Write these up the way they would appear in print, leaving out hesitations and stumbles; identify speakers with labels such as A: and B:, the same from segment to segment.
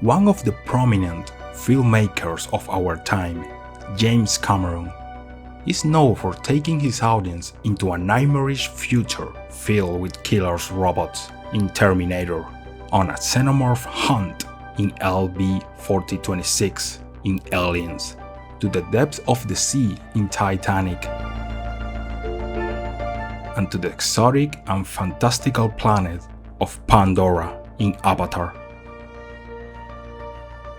A: One of the prominent filmmakers of our time, James Cameron, is known for taking his audience into a nightmarish future filled with killer robots in Terminator, on a xenomorph hunt in LV-4026 in Aliens, to the depths of the sea in Titanic, and to the exotic and fantastical planet of Pandora in Avatar.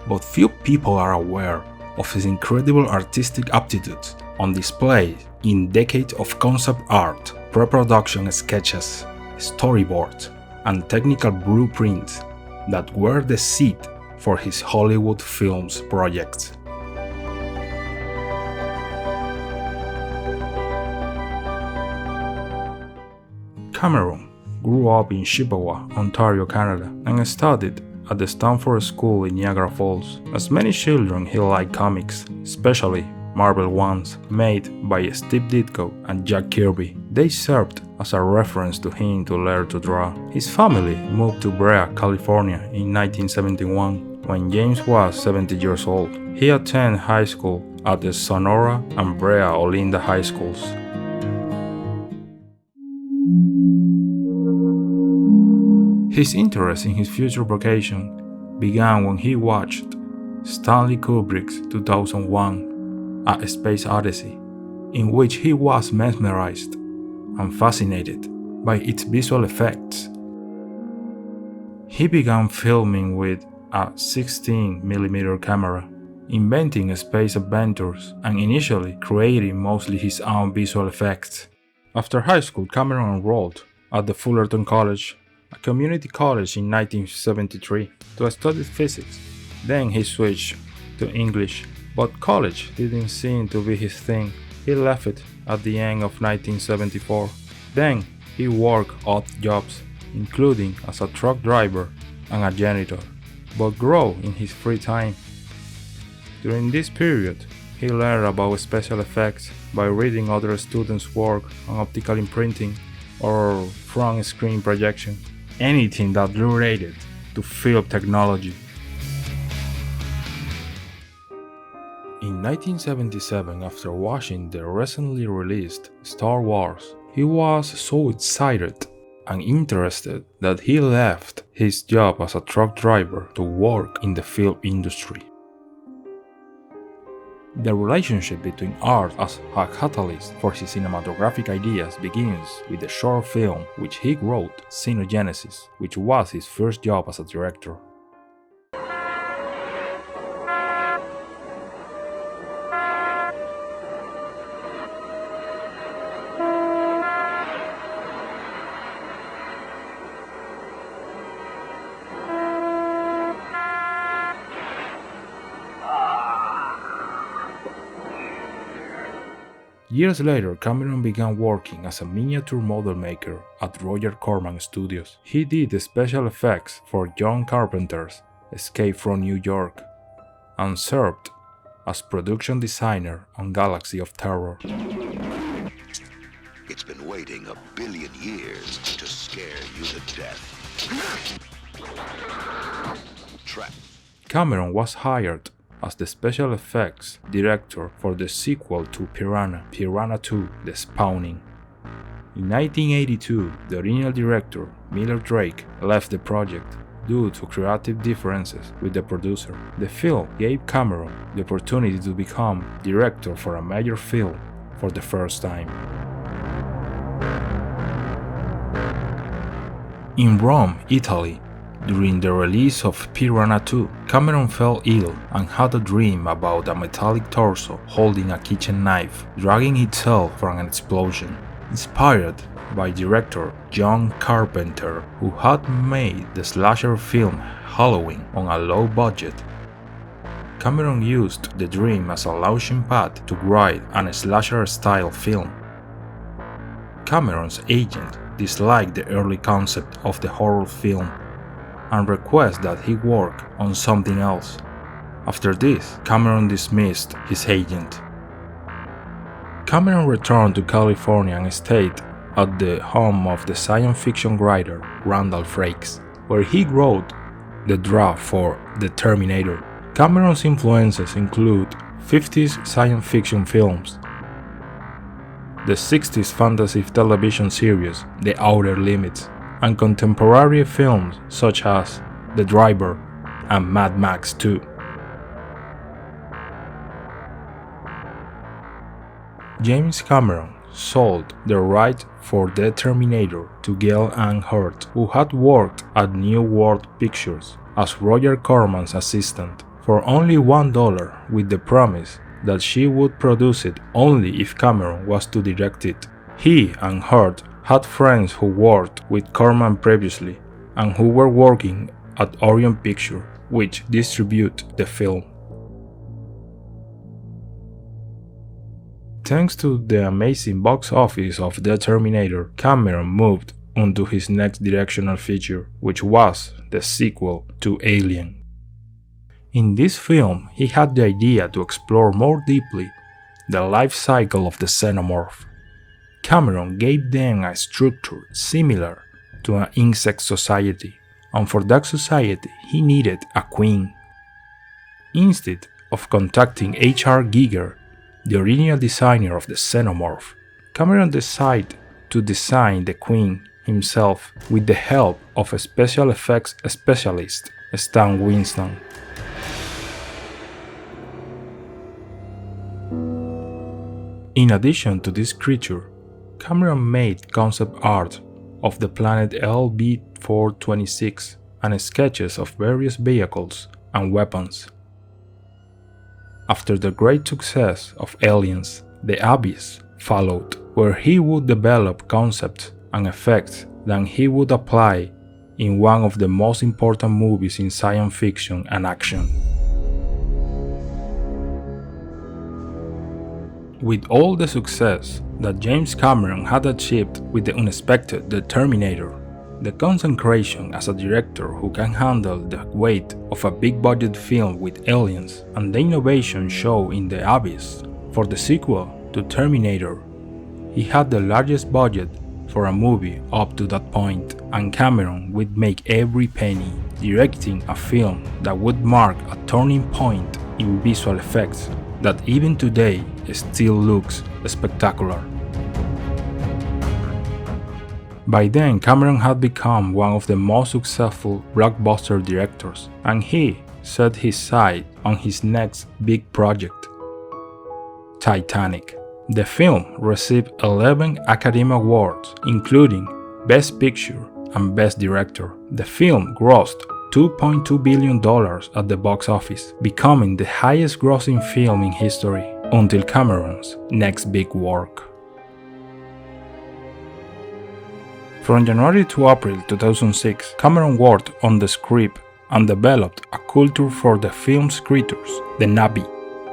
A: But few people are aware of his incredible artistic aptitudes on display in decades of concept art, pre-production sketches, storyboards, and technical blueprints that were the seed for his Hollywood films projects. Cameron grew up in Chippewa, Ontario, Canada, and studied at the Stanford School in Niagara Falls. As many children, he liked comics, especially Marvel ones made by Steve Ditko and Jack Kirby. They served as a reference to him to learn to draw. His family moved to Brea, California in 1971 when James was 70 years old. He attended high school at the Sonora and Brea Olinda High Schools. His interest in his future vocation began when he watched Stanley Kubrick's 2001 A Space Odyssey, in which he was mesmerized and fascinated by its visual effects. He began filming with a 16mm camera, inventing space adventures and initially creating mostly his own visual effects. After high school, Cameron enrolled at the Fullerton College, a community college, in 1973 to study physics. Then he switched to English, but college didn't seem to be his thing. He left it at the end of 1974. Then he worked odd jobs, including as a truck driver and a janitor, but grew in his free time. During this period, he learned about special effects by reading other students' work on optical imprinting or front screen projection, anything that related to film technology. In 1977, after watching the recently released Star Wars, he was so excited and interested that he left his job as a truck driver to work in the film industry. The relationship between art as a catalyst for his cinematographic ideas begins with the short film which he wrote, Xenogenesis, which was his first job as a director. Years later, Cameron began working as a miniature model maker at Roger Corman Studios. He did special effects for John Carpenter's Escape from New York and served as production designer on Galaxy of Terror.
B: It's been waiting 1 billion years to scare you to death.
A: Cameron was hired as the special effects director for the sequel to Piranha 2: The Spawning. In 1982, the original director, Miller Drake, left the project due to creative differences with the producer. The film gave Cameron the opportunity to become director for a major film for the first time. In Rome, Italy, during the release of Piranha 2, Cameron fell ill and had a dream about a metallic torso holding a kitchen knife, dragging itself from an explosion. Inspired by director John Carpenter, who had made the slasher film Halloween on a low budget, Cameron used the dream as a launching pad to write a slasher-style film. Cameron's agent disliked the early concept of the horror film and requested that he work on something else. After this, Cameron dismissed his agent. Cameron returned to California and stayed at the home of the science fiction writer Randall Frakes, where he wrote the draft for The Terminator. Cameron's influences include 50s science fiction films, the 60s fantasy television series The Outer Limits, and contemporary films such as The Driver and Mad Max 2. James Cameron sold the right for The Terminator to Gail Ann Hurd, who had worked at New World Pictures as Roger Corman's assistant, for only $1 with the promise that she would produce it only if Cameron was to direct it. He and Hurd had friends who worked with Corman previously and who were working at Orion Pictures, which distribute the film. Thanks to the amazing box office of The Terminator, Cameron moved on to his next directional feature, which was the sequel to Alien. In this film, he had the idea to explore more deeply the life cycle of the xenomorph. Cameron gave them a structure similar to an insect society, and for that society he needed a queen. Instead of contacting H.R. Giger, the original designer of the xenomorph, Cameron decided to design the queen himself with the help of a special effects specialist, Stan Winston. In addition to this creature, Cameron made concept art of the planet LB-426 and sketches of various vehicles and weapons. After the great success of Aliens, The Abyss followed, where he would develop concepts and effects that he would apply in one of the most important movies in science fiction and action. With all the success that James Cameron had achieved with the unexpected The Terminator, the consecration as a director who can handle the weight of a big-budget film with aliens, and the innovation shown in The Abyss for the sequel to Terminator, he had the largest budget for a movie up to that point, and Cameron would make every penny, directing a film that would mark a turning point in visual effects that even today still looks spectacular. By then, Cameron had become one of the most successful blockbuster directors, and he set his sight on his next big project, Titanic. The film received 11 Academy Awards, including Best Picture and Best Director. The film grossed $2.2 billion at the box office, becoming the highest grossing film in history until Cameron's next big work. From January to April 2006, Cameron worked on the script and developed a culture for the film's creators, the Navi.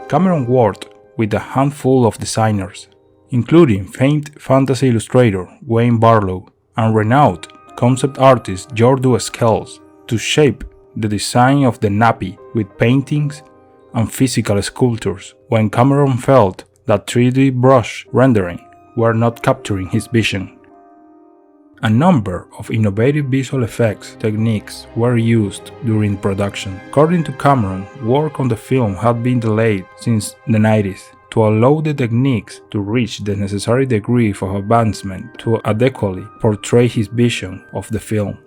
A: Cameron worked with a handful of designers, including famed fantasy illustrator Wayne Barlow and renowned concept artist Jordu Skells, to shape the design of the Navi with paintings and physical sculptures when Cameron felt that 3D brush rendering were not capturing his vision. A number of innovative visual effects techniques were used during production. According to Cameron, work on the film had been delayed since the 90s to allow the techniques to reach the necessary degree of advancement to adequately portray his vision of the film.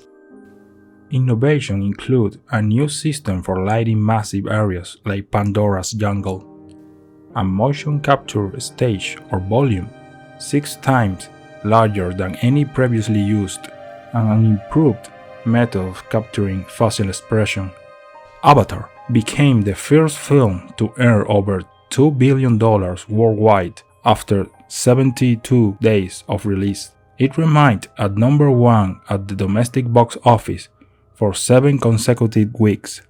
A: Innovation include a new system for lighting massive areas like Pandora's Jungle, a motion capture stage or volume 6 times larger than any previously used, and an improved method of capturing facial expression. Avatar became the first film to earn over $2 billion worldwide after 72 days of release. It remained at number 1 at the domestic box office for 7 consecutive weeks,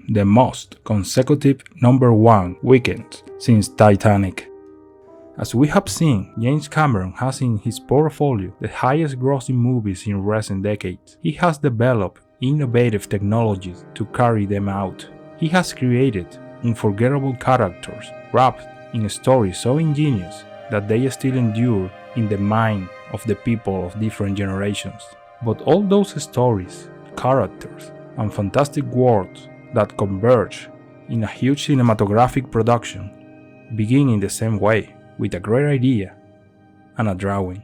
A: the most consecutive number 1 weekends since Titanic. As we have seen, James Cameron has in his portfolio the highest grossing movies in recent decades. He has developed innovative technologies to carry them out. He has created unforgettable characters wrapped in stories so ingenious that they still endure in the mind of the people of different generations. But all those stories, characters, and fantastic worlds that converge in a huge cinematographic production begin in the same way, with a great idea and a drawing.